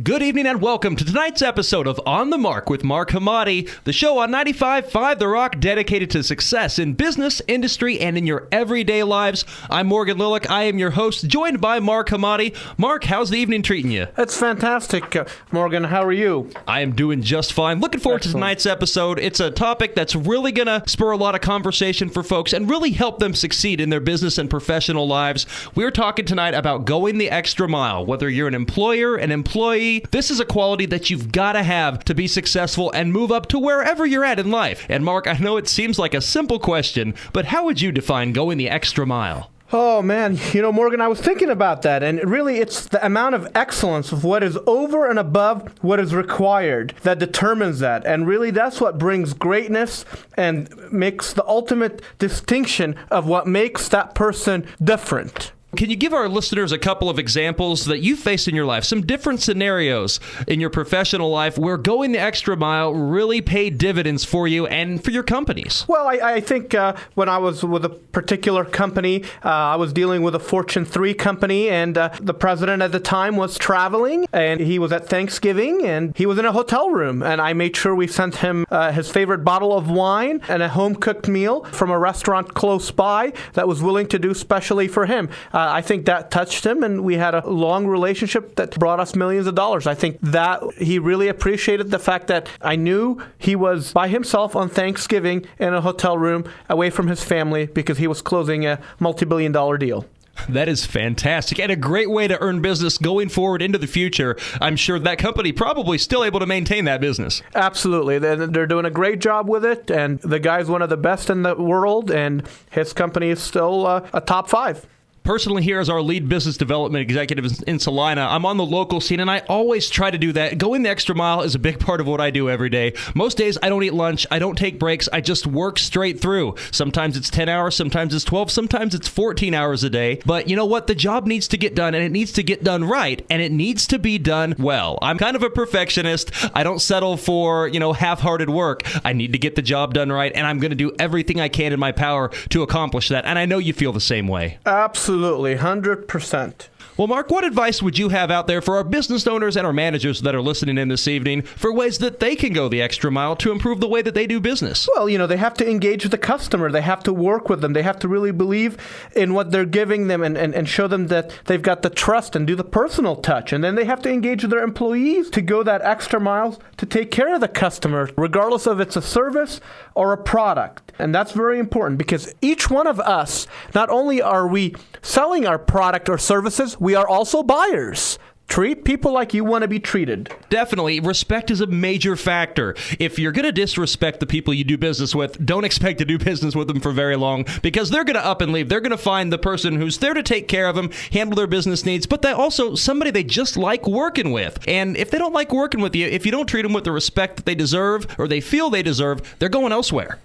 Good evening and welcome to tonight's episode of On the Mark with Mark Hamade, the show on 95.5 The Rock dedicated to success in business, industry, and in your everyday lives. I'm Morgan Lillick. I am your host, joined by Mark Hamade. Mark, how's the evening treating you? It's fantastic, Morgan. How are you? I am doing just fine. Looking forward to tonight's episode. It's a topic that's really going to spur a lot of conversation for folks and really help them succeed in their business and professional lives. We're talking tonight about going the extra mile. Whether you're an employer, an employee, this is a quality that you've got to have to be successful and move up to wherever you're at in life. And Mark, I know it seems like a simple question, but how would you define going the extra mile? Oh, man. Morgan, I was thinking about that, and really it's the amount of excellence of what is over and above what is required that determines that. And really that's what brings greatness and makes the ultimate distinction of what makes that person different. Can you give our listeners a couple of examples that you faced in your life, some different scenarios in your professional life where going the extra mile really paid dividends for you and for your companies? Well, I think when I was with a particular company, I was dealing with a Fortune 3 company, and the president at the time was traveling, and he was at Thanksgiving, and he was in a hotel room, and I made sure we sent him his favorite bottle of wine and a home-cooked meal from a restaurant close by that was willing to do specially for him. I think that touched him, and we had a long relationship that brought us millions of dollars. I think that he really appreciated the fact that I knew he was by himself on Thanksgiving in a hotel room away from his family because he was closing a multi-billion-dollar deal. That is fantastic and a great way to earn business going forward into the future. I'm sure that company probably still able to maintain that business. Absolutely. They're doing a great job with it, and the guy's one of the best in the world, and his company is still a top 5. Personally, here as our lead business development executive in Salina, I'm on the local scene, and I always try to do that. Going the extra mile is a big part of what I do every day. Most days, I don't eat lunch. I don't take breaks. I just work straight through. Sometimes it's 10 hours. Sometimes it's 12. Sometimes it's 14 hours a day. But you know what? The job needs to get done, and it needs to get done right, and it needs to be done well. I'm kind of a perfectionist. I don't settle for, half-hearted work. I need to get the job done right, and I'm going to do everything I can in my power to accomplish that. And I know you feel the same way. Absolutely, 100%. Well, Mark, what advice would you have out there for our business owners and our managers that are listening in this evening for ways that they can go the extra mile to improve the way that they do business? Well, they have to engage with the customer. They have to work with them. They have to really believe in what they're giving them and show them that they've got the trust and do the personal touch. And then they have to engage with their employees to go that extra mile to take care of the customer, regardless of it's a service or a product. And that's very important because each one of us, not only are we selling our product or services, we are also buyers. Treat people like you want to be treated. Definitely. Respect is a major factor. If you're going to disrespect the people you do business with, don't expect to do business with them for very long because they're going to up and leave. They're going to find the person who's there to take care of them, handle their business needs, but they also somebody they just like working with. And if they don't like working with you, if you don't treat them with the respect that they deserve or they feel they deserve, they're going elsewhere.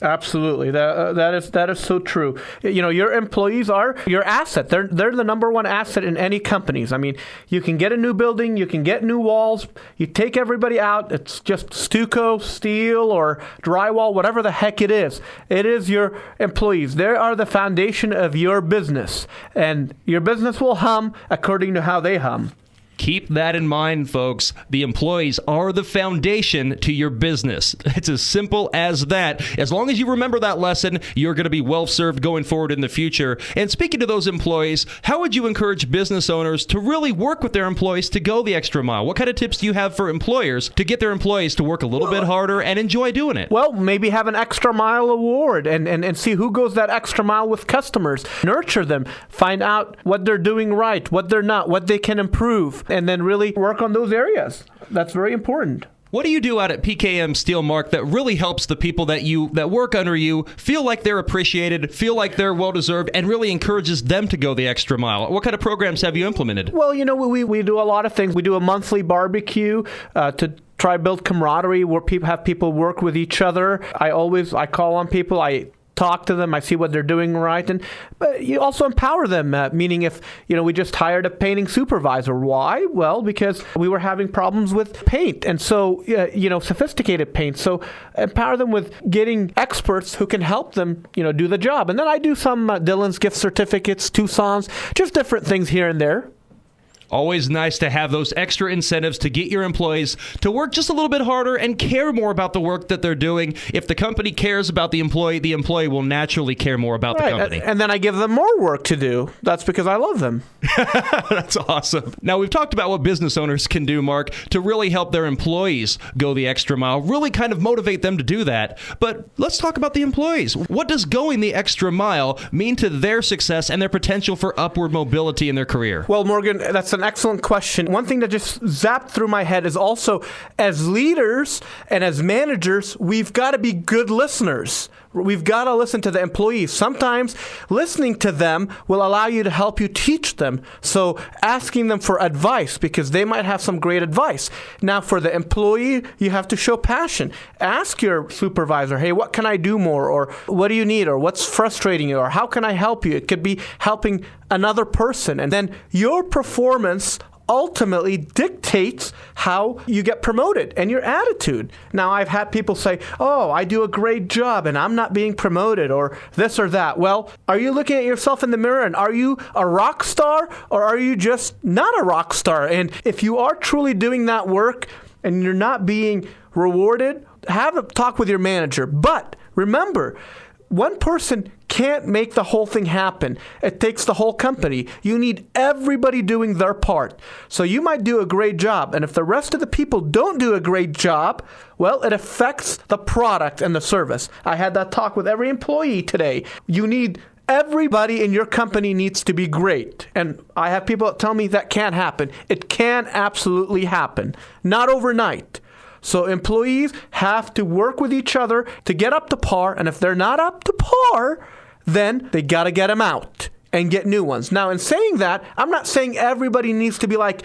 Absolutely. That is so true. Your employees are your asset. They're the number one asset in any companies. I mean, you can get a new building, you can get new walls, you take everybody out, it's just stucco, steel, or drywall, whatever the heck it is. It is your employees. They are the foundation of your business, and your business will hum according to how they hum. Keep that in mind, folks. The employees are the foundation to your business. It's as simple as that. As long as you remember that lesson, you're going to be well served going forward in the future. And speaking to those employees, how would you encourage business owners to really work with their employees to go the extra mile? What kind of tips do you have for employers to get their employees to work a little bit harder and enjoy doing it? Well, maybe have an extra mile award and see who goes that extra mile with customers. Nurture them. Find out what they're doing right, what they're not, what they can improve, and then really work on those areas. That's very important. What do you do out at PKM Steel, Mark, that really helps the people that work under you feel like they're appreciated, feel like they're well-deserved, and really encourages them to go the extra mile? What kind of programs have you implemented? Well, we do a lot of things. We do a monthly barbecue to try to build camaraderie where people work with each other. I call on people. I talk to them, I see what they're doing right, but you also empower them, meaning if, we just hired a painting supervisor. Why? Well, because we were having problems with paint, and so, sophisticated paint. So empower them with getting experts who can help them, do the job. And then I do some Dillon's gift certificates, Tucson's, just different things here and there. Always nice to have those extra incentives to get your employees to work just a little bit harder and care more about the work that they're doing. If the company cares about the employee will naturally care more about the company. And then I give them more work to do. That's because I love them. That's awesome. Now, we've talked about what business owners can do, Mark, to really help their employees go the extra mile, really kind of motivate them to do that. But let's talk about the employees. What does going the extra mile mean to their success and their potential for upward mobility in their career? Well, Morgan, that's an excellent question. One thing that just zapped through my head is also, as leaders and as managers, we've got to be good listeners. We've got to listen to the employees. Sometimes listening to them will allow you to help you teach them. So asking them for advice, because they might have some great advice. Now, for the employee, you have to show passion. Ask your supervisor, hey, what can I do more? Or what do you need? Or what's frustrating you? Or how can I help you? It could be helping another person. And then your performance ultimately dictates how you get promoted and your attitude. Now, I've had people say, oh, I do a great job and I'm not being promoted, or this or that. Well, are you looking at yourself in the mirror and are you a rock star, or are you just not a rock star? And if you are truly doing that work and you're not being rewarded, have a talk with your manager. But remember, one person can't make the whole thing happen. It takes the whole company. You need everybody doing their part. So you might do a great job, and if the rest of the people don't do a great job, well, it affects the product and the service. I had that talk with every employee today. Everybody in your company needs to be great. And I have people that tell me that can't happen. It can absolutely happen. Not overnight. So employees have to work with each other to get up to par, and if they're not up to par, then they got to get them out and get new ones. Now, in saying that, I'm not saying everybody needs to be like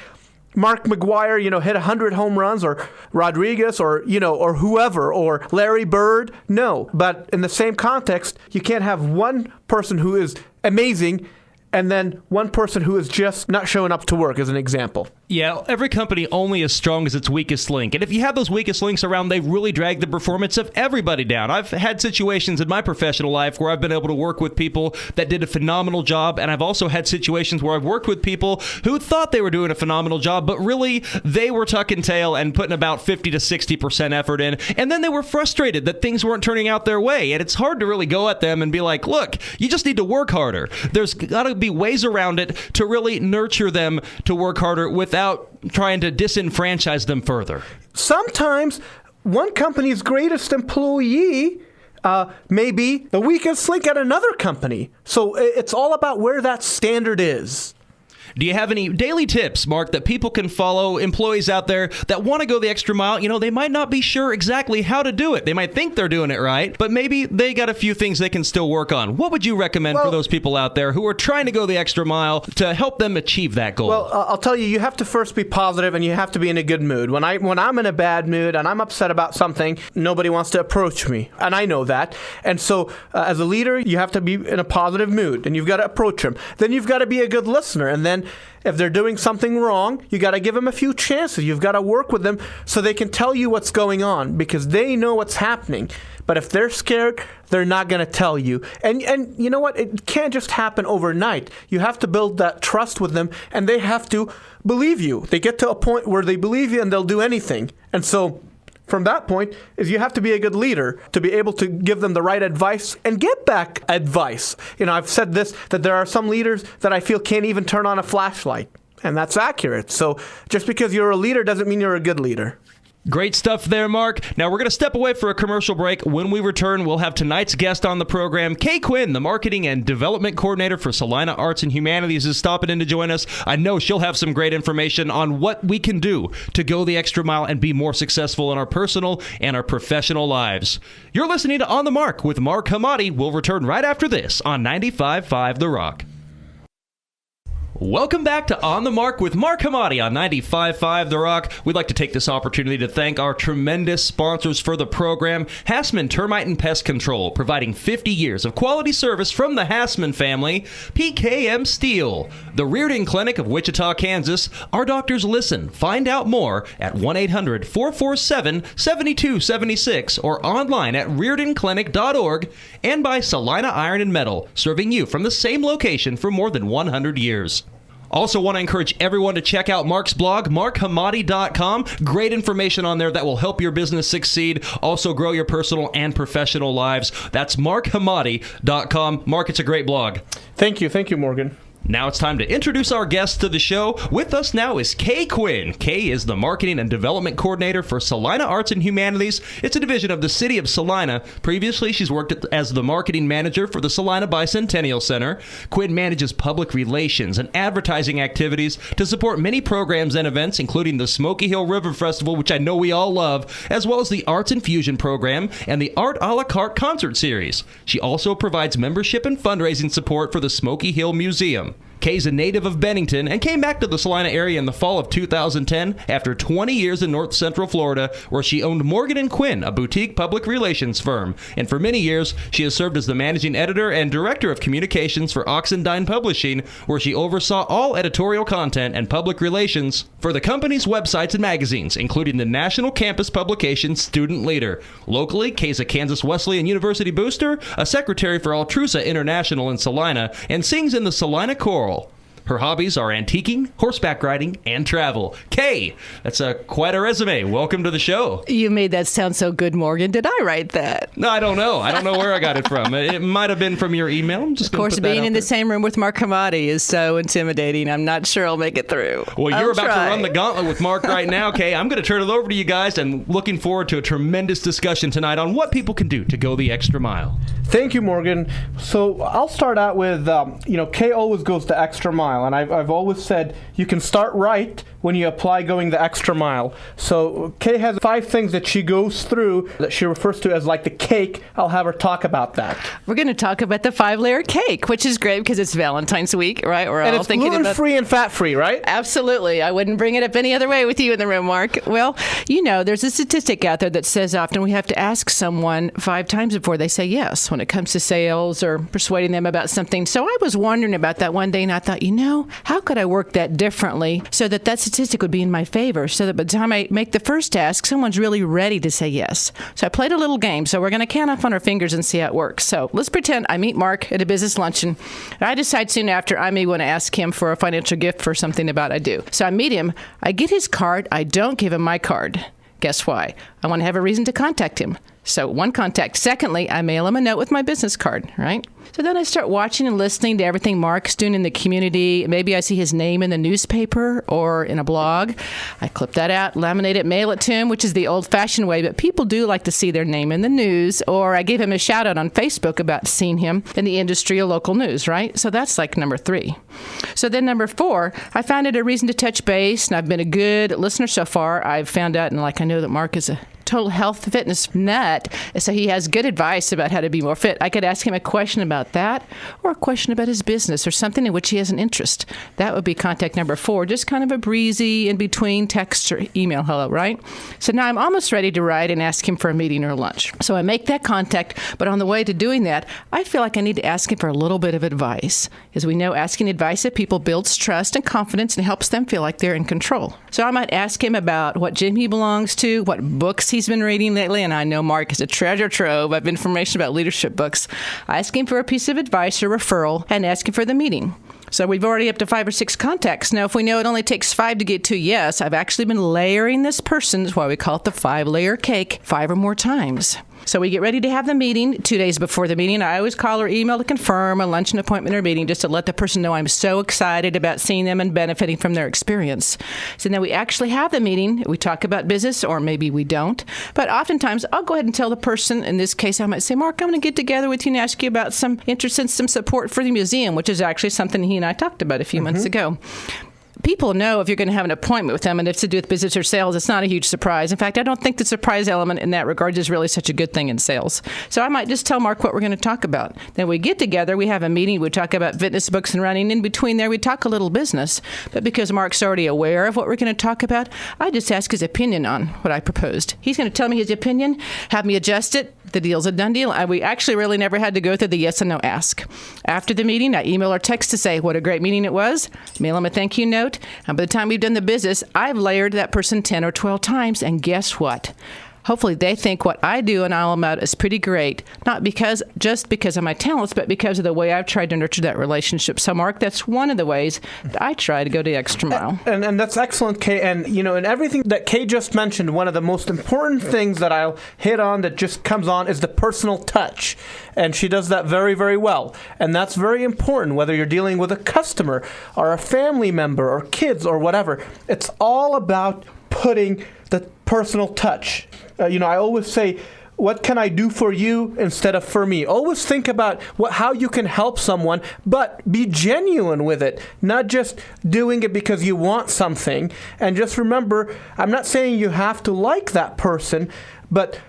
Mark McGwire, hit 100 home runs, or Rodriguez, or whoever, or Larry Bird. No, but in the same context, you can't have one person who is amazing and then one person who is just not showing up to work, as an example. Yeah, every company only as strong as its weakest link. And if you have those weakest links around, they really drag the performance of everybody down. I've had situations in my professional life where I've been able to work with people that did a phenomenal job, and I've also had situations where I've worked with people who thought they were doing a phenomenal job, but really they were tucking tail and putting about 50 to 60% effort in, and then they were frustrated that things weren't turning out their way. And it's hard to really go at them and be like, look, you just need to work harder. There's got to be ways around it to really nurture them to work harder without trying to disenfranchise them further. Sometimes one company's greatest employee may be the weakest link at another company. So it's all about where that standard is. Do you have any daily tips, Mark, that people can follow, employees out there that want to go the extra mile? They might not be sure exactly how to do it. They might think they're doing it right, but maybe they got a few things they can still work on. What would you recommend for those people out there who are trying to go the extra mile to help them achieve that goal? Well, I'll tell you have to first be positive, and you have to be in a good mood. When I'm in a bad mood and I'm upset about something, nobody wants to approach me, and I know that. And so as a leader, you have to be in a positive mood, and you've got to approach them. Then you've got to be a good listener, and then if they're doing something wrong, you got to give them a few chances. You've got to work with them so they can tell you what's going on, because they know what's happening. But if they're scared, they're not going to tell you. And you know what? It can't just happen overnight. You have to build that trust with them, and they have to believe you. They get to a point where they believe you and they'll do anything. And so from that point is you have to be a good leader to be able to give them the right advice and get back advice. I've said this, that there are some leaders that I feel can't even turn on a flashlight. And that's accurate. So just because you're a leader doesn't mean you're a good leader. Great stuff there, Mark. Now, we're going to step away for a commercial break. When we return, we'll have tonight's guest on the program. Kay Quinn, the Marketing and Development Coordinator for Salina Arts and Humanities, is stopping in to join us. I know she'll have some great information on what we can do to go the extra mile and be more successful in our personal and our professional lives. You're listening to On the Mark with Mark Hamade. We'll return right after this on 95.5 The Rock. Welcome back to On the Mark with Mark Hamade on 95.5 The Rock. We'd like to take this opportunity to thank our tremendous sponsors for the program, Hassman Termite and Pest Control, providing 50 years of quality service from the Hassman family, PKM Steel, the Reardon Clinic of Wichita, Kansas. Our doctors listen. Find out more at 1-800-447-7276 or online at reardonclinic.org, and by Salina Iron and Metal, serving you from the same location for more than 100 years. Also want to encourage everyone to check out Mark's blog, markhamade.com. Great information on there that will help your business succeed, also grow your personal and professional lives. That's markhamade.com. Mark, it's a great blog. Thank you, Morgan. Now it's time to introduce our guest to the show. With us now is Kay Quinn. Kay is the Marketing and Development Coordinator for Salina Arts and Humanities. It's a division of the City of Salina. Previously, she's worked as the Marketing Manager for the Salina Bicentennial Center. Quinn manages public relations and advertising activities to support many programs and events, including the Smoky Hill River Festival, which I know we all love, as well as the Arts Infusion Program and the Art a la Carte Concert Series. She also provides membership and fundraising support for the Smoky Hill Museum. Kay's a native of Bennington and came back to the Salina area in the fall of 2010 after 20 years in North Central Florida, where she owned Morgan & Quinn, a boutique public relations firm. And for many years, she has served as the managing editor and director of communications for Oxendine Publishing, where she oversaw all editorial content and public relations for the company's websites and magazines, including the national campus publication Student Leader. Locally, Kay's a Kansas Wesleyan University booster, a secretary for Altrusa International in Salina, and sings in the Salina Choral. Her hobbies are antiquing, horseback riding, and travel. Kay, that's quite a resume. Welcome to the show. You made that sound so good, Morgan. Did I write that? No, I don't know. I don't know where I got it from. It might have been from your email. I'm just of course, being in the same room with Mark Hamade is so intimidating. I'm not sure I'll make it through. Well, you're about to run the gauntlet with Mark right now, Kay. I'm going to turn it over to you guys, and looking forward to a tremendous discussion tonight on what people can do to go the extra mile. Thank you, Morgan. So I'll start out with, Kay always goes the extra mile, and I've always said you can start right when you apply going the extra mile. So Kay has 5 things that she goes through that she refers to as like the cake. I'll have her talk about that. We're going to talk about the 5-layer cake, which is great because it's Valentine's week, right? And it's gluten-free and fat-free, right? Absolutely. I wouldn't bring it up any other way with you in the room, Mark. Well, there's a statistic out there that says often we have to ask someone 5 times before they say yes when it comes to sales or persuading them about something. So I was wondering about that one day, and I thought, how could I work that differently so that statistic would be in my favor, so that by the time I make the first ask, someone's really ready to say yes. So I played a little game. So we're going to count off on our fingers and see how it works. So let's pretend I meet Mark at a business luncheon. I decide soon after I may want to ask him for a financial gift for something about I do. So I meet him. I get his card. I don't give him my card. Guess why? I want to have a reason to contact him. So one contact. Secondly, I mail him a note with my business card, right? So then I start watching and listening to everything Mark's doing in the community. Maybe I see his name in the newspaper or in a blog. I clip that out, laminate it, mail it to him, which is the old-fashioned way, but people do like to see their name in the news. Or I give him a shout-out on Facebook about seeing him in the industry or local news, right? So that's like number 3. So then number 4, I found it a reason to touch base, and I've been a good listener so far. I've found out, and I know that Mark is a total health fitness nut, so he has good advice about how to be more fit. I could ask him a question about that, or a question about his business, or something in which he has an interest. That would be contact number 4, just kind of a breezy in between text or email hello, right? So now I'm almost ready to write and ask him for a meeting or lunch. So I make that contact, but on the way to doing that, I feel like I need to ask him for a little bit of advice. As we know, asking advice of people builds trust and confidence and helps them feel like they're in control. So I might ask him about what gym he belongs to, what books he's been reading lately, and I know Mark is a treasure trove of information about leadership books. I ask him for a piece of advice or referral and ask him for the meeting. So we've already up to 5 or 6 contacts. Now, if we know it only takes 5 to get to yes, I've actually been layering this person, that's why we call it the 5-layer cake, 5 or more times. So we get ready to have the meeting 2 days before the meeting. I always call or email to confirm a luncheon appointment or meeting just to let the person know I'm so excited about seeing them and benefiting from their experience. So then we actually have the meeting. We talk about business, or maybe we don't. But oftentimes I'll go ahead and tell the person, in this case I might say, Mark, I'm going to get together with you and ask you about some interest and some support for the museum, which is actually something he and I talked about a few months ago. People know if you're going to have an appointment with them, and if it's to do with business or sales, it's not a huge surprise. In fact, I don't think the surprise element in that regard is really such a good thing in sales. So I might just tell Mark what we're going to talk about. Then we get together, we have a meeting, we talk about fitness, books, and running. In between there, we talk a little business. But because Mark's already aware of what we're going to talk about, I just ask his opinion on what I proposed. He's going to tell me his opinion, have me adjust it. The deal's a done deal. We actually really never had to go through the yes and no ask. After the meeting, I email or text to say what a great meeting it was, mail him a thank you note, and by the time we've done the business, I've layered that person 10 or 12 times, and guess what? hopefully they think what I do and I'm about is pretty great, not just because of my talents, but because of the way I've tried to nurture that relationship. So, Mark, that's one of the ways that I try to go the extra mile. And that's excellent, Kay. And, in everything that Kay just mentioned, one of the most important things that I'll hit on that just comes on is the personal touch. And she does that very, very well. And that's very important, whether you're dealing with a customer or a family member or kids or whatever. It's all about putting the personal touch. I always say, what can I do for you instead of for me? Always think about how you can help someone, but be genuine with it, not just doing it because you want something. And just remember, I'm not saying you have to like that person, but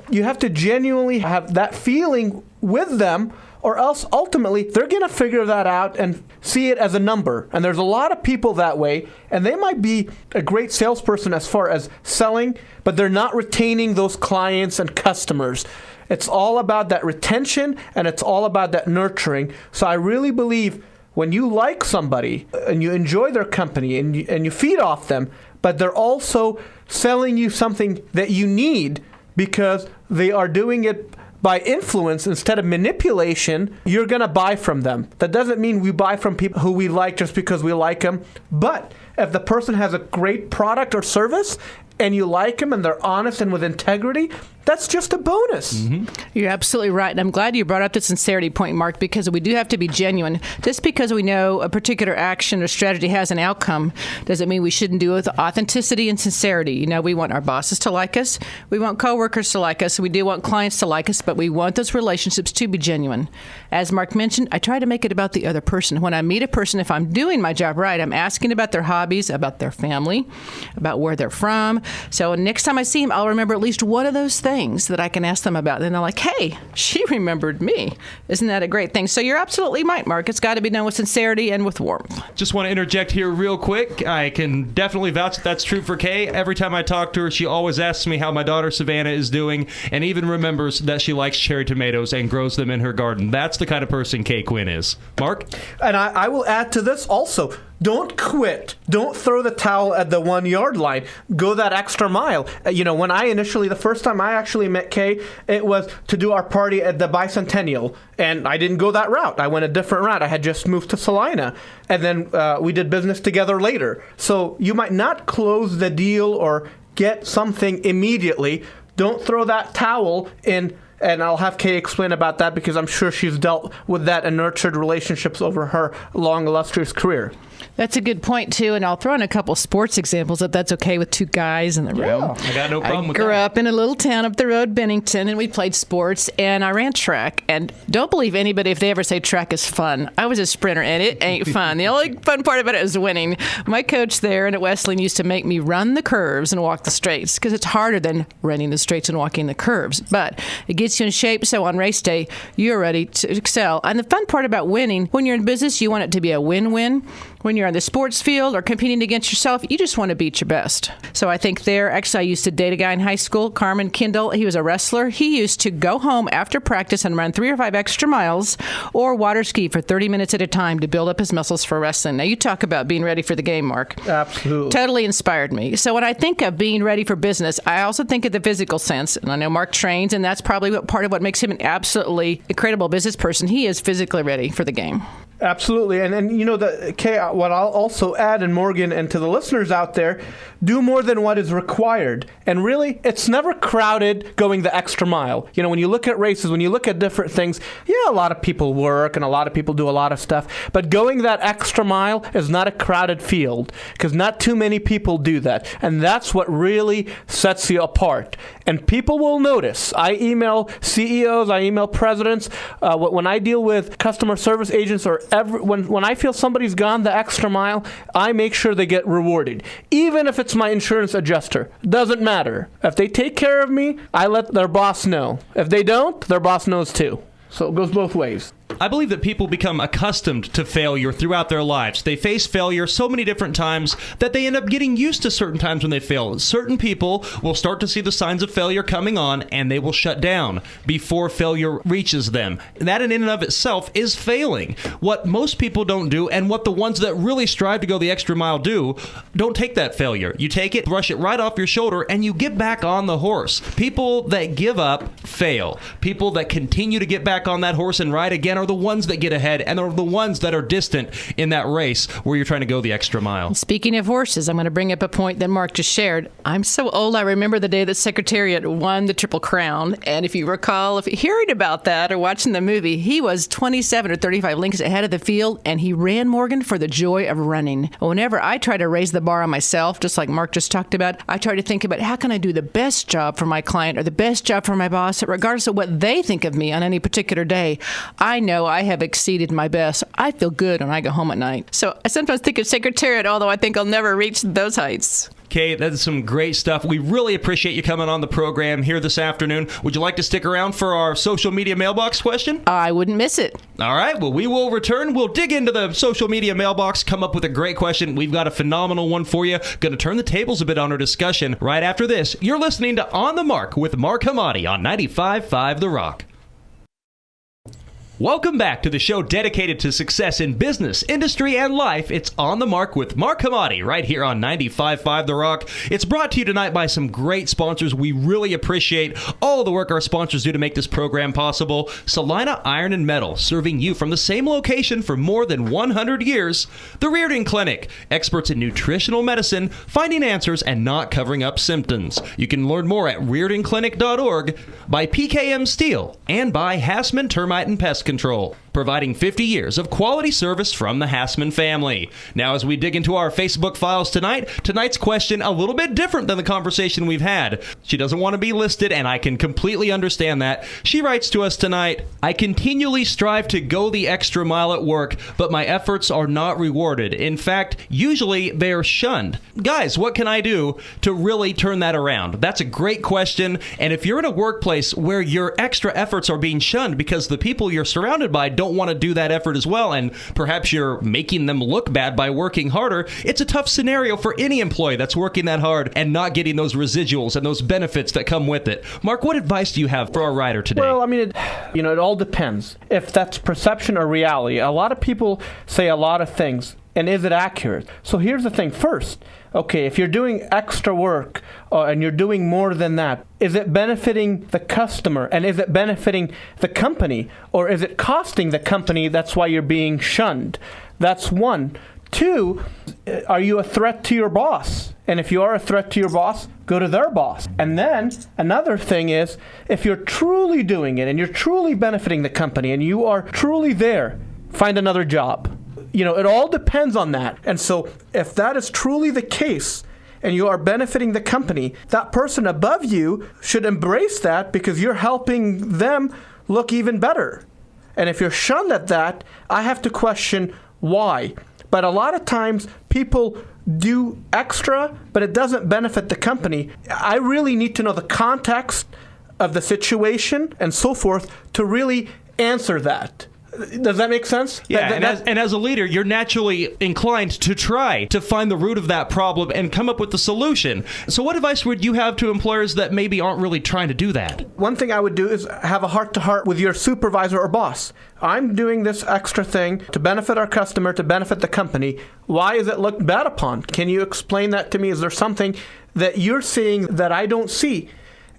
you have to genuinely have that feeling with them, or else ultimately they're going to figure that out and see it as a number. And there's a lot of people that way, and they might be a great salesperson as far as selling, but they're not retaining those clients and customers. It's all about that retention, and it's all about that nurturing. So I really believe when you like somebody and you enjoy their company and you feed off them, but they're also selling you something that you need because they are doing it by influence instead of manipulation, you're going to buy from them. That doesn't mean we buy from people who we like just because we like them. But if the person has a great product or service and you like them and they're honest and with integrity, that's just a bonus. Mm-hmm. You're absolutely right. And I'm glad you brought up the sincerity point, Mark, because we do have to be genuine. Just because we know a particular action or strategy has an outcome doesn't mean we shouldn't do it with authenticity and sincerity. We want our bosses to like us. We want coworkers to like us. We do want clients to like us, but we want those relationships to be genuine. As Mark mentioned, I try to make it about the other person. When I meet a person, if I'm doing my job right, I'm asking about their hobbies, about their family, about where they're from. So next time I see them, I'll remember at least one of those things that I can ask them about. And they're like, hey, she remembered me. Isn't that a great thing? So you're absolutely right, Mark. It's got to be done with sincerity and with warmth. Just want to interject here real quick. I can definitely vouch that that's true for Kay. Every time I talk to her, she always asks me how my daughter Savannah is doing, and even remembers that she likes cherry tomatoes and grows them in her garden. That's the kind of person Kay Quinn is. Mark? And I will add to this also. Don't quit. Don't throw the towel at the 1 yard line. Go that extra mile. When the first time I actually met Kay, it was to do our party at the Bicentennial. And I didn't go that route. I went a different route. I had just moved to Salina. And then we did business together later. So you might not close the deal or get something immediately. Don't throw that towel in. And I'll have Kay explain about that because I'm sure she's dealt with that and nurtured relationships over her long, illustrious career. That's a good point, too. And I'll throw in a couple sports examples if that's okay with two guys in the room. I got no problem with that. I grew up in a little town up the road, Bennington, and we played sports, and I ran track. And don't believe anybody if they ever say track is fun. I was a sprinter, and it ain't fun. The only fun part about it is winning. My coach there and at Wesleyan used to make me run the curves and walk the straights because it's harder than running the straights and walking the curves. But it gets you in shape, so on race day, you're ready to excel. And the fun part about winning, when you're in business, you want it to be a win-win. When you're on the sports field or competing against yourself, you just want to beat your best. So I think actually I used to date a guy in high school, Carmen Kindle. He was a wrestler. He used to go home after practice and run 3 or 5 extra miles or water ski for 30 minutes at a time to build up his muscles for wrestling. Now you talk about being ready for the game, Mark. Absolutely. Totally inspired me. So when I think of being ready for business, I also think of the physical sense. And I know Mark trains, and that's probably part of what makes him an absolutely incredible business person. He is physically ready for the game. Absolutely. And Kay, what I'll also add, and Morgan, and to the listeners out there, do more than what is required. And really, it's never crowded going the extra mile. When you look at races, when you look at different things, a lot of people work and a lot of people do a lot of stuff. But going that extra mile is not a crowded field because not too many people do that. And that's what really sets you apart. And people will notice. I email CEOs, I email presidents. When I deal with customer service agents or when I feel somebody's gone the extra mile, I make sure they get rewarded. Even if it's my insurance adjuster. Doesn't matter. If they take care of me, I let their boss know. If they don't, their boss knows too. So it goes both ways. I believe that people become accustomed to failure throughout their lives. They face failure so many different times that they end up getting used to certain times when they fail. Certain people will start to see the signs of failure coming on, and they will shut down before failure reaches them. That in and of itself is failing. What most people don't do, and what the ones that really strive to go the extra mile do, don't take that failure. You take it, brush it right off your shoulder, and you get back on the horse. People that give up fail. People that continue to get back on that horse and ride again are the ones that get ahead, and are the ones that are distant in that race where you're trying to go the extra mile. Speaking of horses, I'm going to bring up a point that Mark just shared. I'm so old, I remember the day that Secretariat won the Triple Crown. And if you recall, if you're hearing about that or watching the movie, he was 27 or 35 lengths ahead of the field, and he ran, Morgan, for the joy of running. Whenever I try to raise the bar on myself, just like Mark just talked about, I try to think about how can I do the best job for my client or the best job for my boss, regardless of what they think of me on any particular day. I know I have exceeded my best. I feel good when I go home at night. So I sometimes think of Secretariat, although I think I'll never reach those heights. Kay, that's some great stuff. We really appreciate you coming on the program here this afternoon. Would you like to stick around for our social media mailbox question? I wouldn't miss it. All right. Well, we will return. We'll dig into the social media mailbox, come up with a great question. We've got a phenomenal one for you. Going to turn the tables a bit on our discussion right after this. You're listening to On the Mark with Mark Hamade on 95.5 The Rock. Welcome back to the show dedicated to success in business, industry, and life. It's On the Mark with Mark Hamade right here on 95.5 The Rock. It's brought to you tonight by some great sponsors. We really appreciate all the work our sponsors do to make this program possible. Salina Iron and Metal, serving you from the same location for more than 100 years. The Reardon Clinic, experts in nutritional medicine, finding answers and not covering up symptoms. You can learn more at reardonclinic.org, by PKM Steel, and by Hassman Termite and Pest Control, providing 50 years of quality service from the Hassman family. Now, as we dig into our Facebook files tonight's question a little bit different than the conversation we've had. She doesn't want to be listed, and I can completely understand that. She writes to us tonight, I continually strive to go the extra mile at work, but my efforts are not rewarded. In fact, usually they are shunned. Guys, what can I do to really turn that around? That's a great question, and if you're in a workplace where your extra efforts are being shunned because the people you're surrounded by don't want to do that effort as well, and perhaps you're making them look bad by working harder, it's a tough scenario for any employee that's working that hard and not getting those residuals and those benefits that come with it. Mark, what advice do you have for our rider today? Well, I mean, it all depends. If that's perception or reality, a lot of people say a lot of things, and is it accurate? So here's the thing. First, okay, if you're doing extra work and you're doing more than that, is it benefiting the customer and is it benefiting the company, or is it costing the company? That's why you're being shunned. That's one. Two, are you a threat to your boss? And if you are a threat to your boss, go to their boss. And then another thing is, if you're truly doing it and you're truly benefiting the company and you are truly there, find another job. It all depends on that. And so if that is truly the case and you are benefiting the company, that person above you should embrace that because you're helping them look even better. And if you're shunned at that, I have to question why. But a lot of times people do extra, but it doesn't benefit the company. I really need to know the context of the situation and so forth to really answer that. Does that make sense? Yeah, and as a leader, you're naturally inclined to try to find the root of that problem and come up with the solution. So what advice would you have to employers that maybe aren't really trying to do that? One thing I would do is have a heart-to-heart with your supervisor or boss. I'm doing this extra thing to benefit our customer, to benefit the company. Why is it looked bad upon? Can you explain that to me? Is there something that you're seeing that I don't see?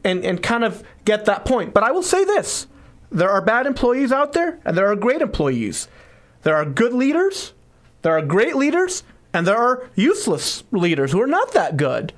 And kind of get that point. But I will say this. There are bad employees out there, and there are great employees. There are good leaders, there are great leaders, and there are useless leaders who are not that good.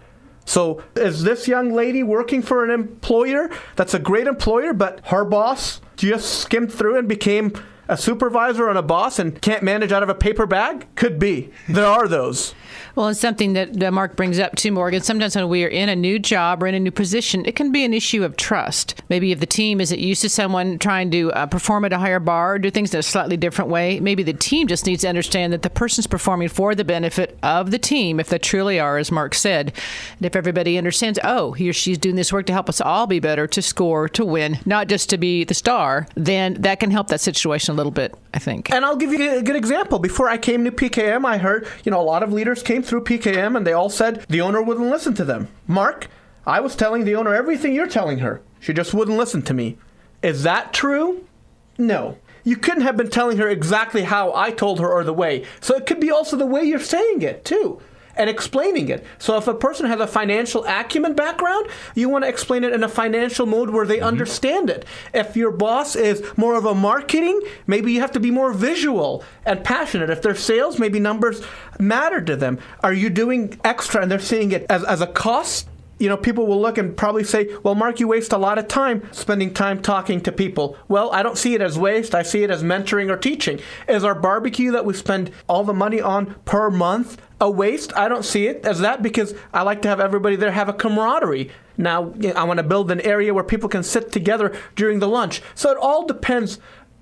So is this young lady working for an employer that's a great employer, but her boss just skimmed through and became a supervisor and a boss and can't manage out of a paper bag? Could be. There are those. Well, it's something that Mark brings up too, Morgan. Sometimes when we are in a new job or in a new position, it can be an issue of trust. Maybe if the team isn't used to someone trying to perform at a higher bar or do things in a slightly different way, maybe the team just needs to understand that the person's performing for the benefit of the team, if they truly are, as Mark said. And if everybody understands, oh, he or she's doing this work to help us all be better, to score, to win, not just to be the star, then that can help that situation a little bit, I think. And I'll give you a good example. Before I came to PKM, I heard, a lot of leaders came through PKM and they all said the owner wouldn't listen to them. Mark, I was telling the owner everything you're telling her. She just wouldn't listen to me. Is that true? No. You couldn't have been telling her exactly how I told her or the way. So it could be also the way you're saying it, too, and explaining it. So if a person has a financial acumen background, you want to explain it in a financial mode where they understand it. If your boss is more of a marketing, maybe you have to be more visual and passionate. If they're sales, maybe numbers matter to them. Are you doing extra and they're seeing it as a cost? People will look and probably say, well, Mark, you waste a lot of time spending time talking to people. Well, I don't see it as waste. I see it as mentoring or teaching. Is our barbecue that we spend all the money on per month a waste? I don't see it as that, because I like to have everybody there have a camaraderie. Now, I want to build an area where people can sit together during the lunch. So it all depends.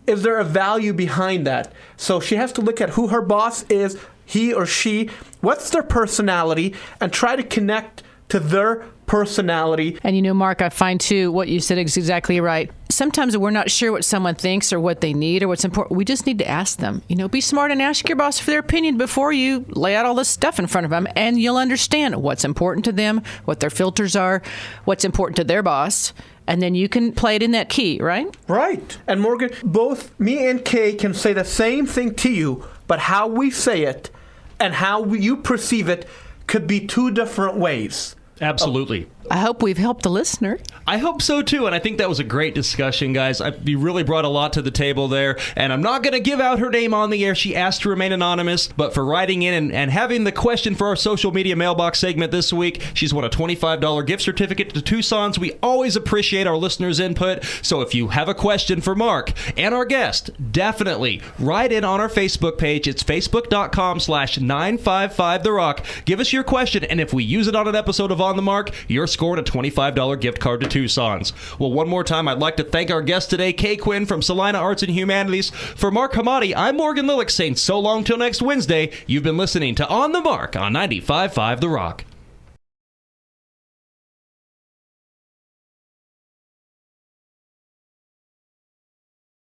Is there a value behind that? So she has to look at who her boss is, he or she, what's their personality, and try to connect to their personality. And Mark, I find too, what you said is exactly right. Sometimes we're not sure what someone thinks or what they need or what's important. We just need to ask them. Be smart and ask your boss for their opinion before you lay out all this stuff in front of them, and you'll understand what's important to them, what their filters are, what's important to their boss. And then you can play it in that key, right? Right. And Morgan, both me and Kay can say the same thing to you, but how we say it and how you perceive it could be two different ways. Absolutely. I hope we've helped the listener. I hope so, too. And I think that was a great discussion, guys. You really brought a lot to the table there. And I'm not going to give out her name on the air. She asked to remain anonymous. But for writing in and having the question for our social media mailbox segment this week, she's won a $25 gift certificate to Tucson's. We always appreciate our listeners' input. So if you have a question for Mark and our guest, definitely write in on our Facebook page. It's facebook.com/955therock. Give us your question. And if we use it on an episode of On the Mark, you're scored a $25 gift card to Tucson's. Well, one more time, I'd like to thank our guest today, Kay Quinn from Salina Arts and Humanities. For Mark Hamade, I'm Morgan Lillick saying so long till next Wednesday. You've been listening to On the Mark on 95.5 The Rock.